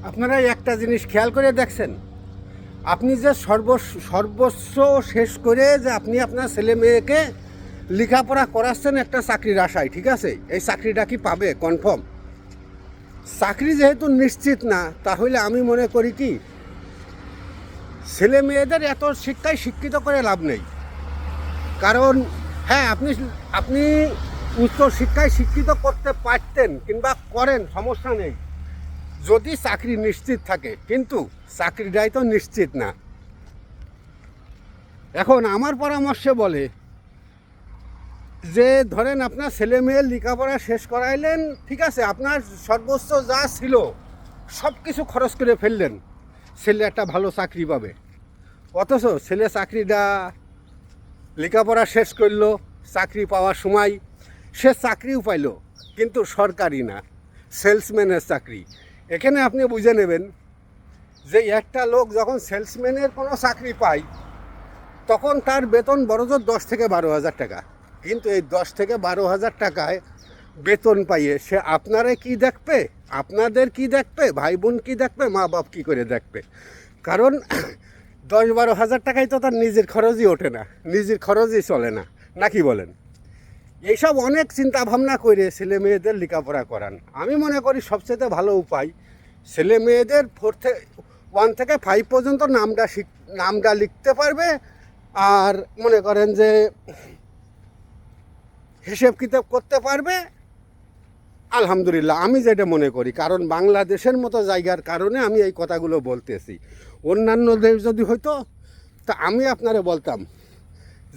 আপনারা একটা জিনিস খেয়াল করে দেখছেন, আপনি যে সর্বস্ব শেষ করে যে আপনি আপনার ছেলে মেয়েকে লেখাপড়া করাচ্ছেন একটা চাকরির আশায়, ঠিক আছে? এই চাকরিটা কি পাবে কনফার্ম? চাকরি যেহেতু নিশ্চিত না, তাহলে আমি মনে করি কি ছেলে মেয়েদের এত শিক্ষায় শিক্ষিত করে লাভ নেই। কারণ হ্যাঁ, আপনি উচ্চ শিক্ষায় শিক্ষিত করতে পারতেন কিংবা করেন, সমস্যা নেই, যদি চাকরি নিশ্চিত থাকে, কিন্তু চাকরিটাই তো নিশ্চিত না। এখন আমার পরামর্শে বলে যে ধরেন আপনার ছেলে মেয়ের লেখাপড়া শেষ করাইলেন, ঠিক আছে, আপনার সর্বোচ্চ যা ছিল সব কিছু খরচ করে ফেললেন, ছেলে একটা ভালো চাকরি পাবে। অথচ ছেলে চাকরিটা লেখাপড়া শেষ করলো, চাকরি পাওয়ার সময় সে চাকরিও পাইল, কিন্তু সরকারি না, সেলসম্যানের চাকরি। এখানে আপনি বুঝে নেবেন যে একটা লোক যখন সেলসম্যানের কোনো চাকরি পায়, তখন তার বেতন বড়জোর 10 থেকে 12,000 টাকা। কিন্তু এই 10 থেকে 12,000 টাকায় বেতন পাইয়ে সে আপনারে কি দেখবে, আপনাদের কি দেখবে, ভাই বোন কি দেখবে, মা বাপ কী করে দেখবে? কারণ 10-12,000 টাকায় তো তার নিজের খরচই ওঠে না, নিজের খরচই চলে না, নাকি বলেন? এইসব অনেক চিন্তা ভাবনা করে ছেলে মেয়েদের লেখাপড়া করান। আমি মনে করি সবচেয়ে ভালো উপায় ছেলে মেয়েদের 1 থেকে 5 পর্যন্ত নামটা লিখতে পারবে, আর মনে করেন যে হিসেব কিতাব করতে পারবে, আলহামদুলিল্লাহ, আমি যেটা মনে করি। কারণ বাংলাদেশের মতো জায়গার কারণে আমি এই কথাগুলো বলতেছি। অন্যান্য দেশ যদি হইতো তা আমি আপনারা বলতাম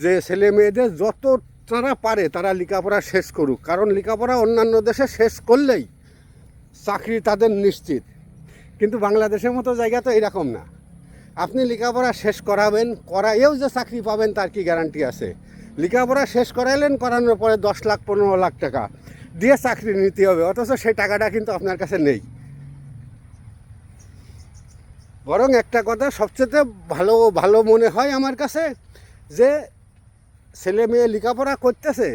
যে ছেলে মেয়েদের যত তারা পারে তারা লেখাপড়া শেষ করুক, কারণ লেখাপড়া অন্যান্য দেশে শেষ করলেই চাকরি তাদের নিশ্চিত। কিন্তু বাংলাদেশের মতো জায়গা তো এরকম না। আপনি লেখাপড়া শেষ করাবেন, করাইয়েও যে চাকরি পাবেন তার কি গ্যারান্টি আছে? লেখাপড়া শেষ করাইলেন, করানোর পরে 10 লাখ 15 লাখ টাকা দিয়ে চাকরি নিতে হবে, অথচ সেই টাকাটা কিন্তু আপনার কাছে নেই। বরং একটা কথা সবচেয়ে ভালো মনে হয় আমার কাছে, যে ছেলে মেয়ে লেখাপড়া করতেছে,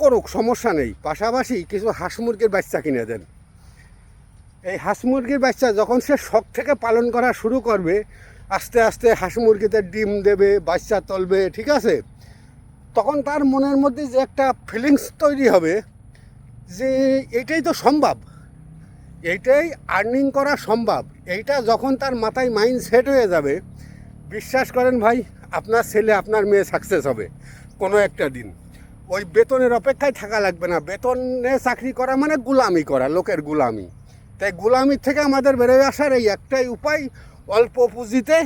করুক, সমস্যা নেই, পাশাপাশি কিছু হাঁস মুরগির বাচ্চা কিনে দেন। এই হাঁস মুরগির বাচ্চা যখন সে শখ থেকে পালন করা শুরু করবে, আস্তে আস্তে হাঁস মুরগিতে ডিম দেবে, বাচ্চা তুলবে, ঠিক আছে, তখন তার মনের মধ্যে যে একটা ফিলিংস তৈরি হবে যে এইটাই তো সম্ভব, এইটাই আর্নিং করা সম্ভব। এইটা যখন তার মাথায় মাইন্ড সেট হয়ে যাবে, বিশ্বাস করেন ভাই, আপনার ছেলে আপনার মেয়ে সাকসেস হবে কোনো একটা দিন। ওই বেতনের অপেক্ষায় থাকা লাগবে না। বেতনে চাকরি করা মানে গুলামি করা, লোকের গুলামি। তাই গুলামির থেকে আমাদের বেরোয় আসার এই একটাই উপায়, অল্প পুঁজিতে,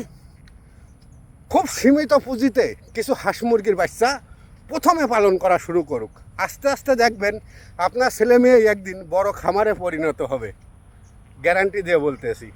খুব সীমিত পুঁজিতে কিছু হাঁস মুরগির বাচ্চা প্রথমে পালন করা শুরু করুক। আস্তে আস্তে দেখবেন আপনার ছেলে মেয়ে একদিন বড় খামারে পরিণত হবে, গ্যারান্টি দিয়ে বলতেছি।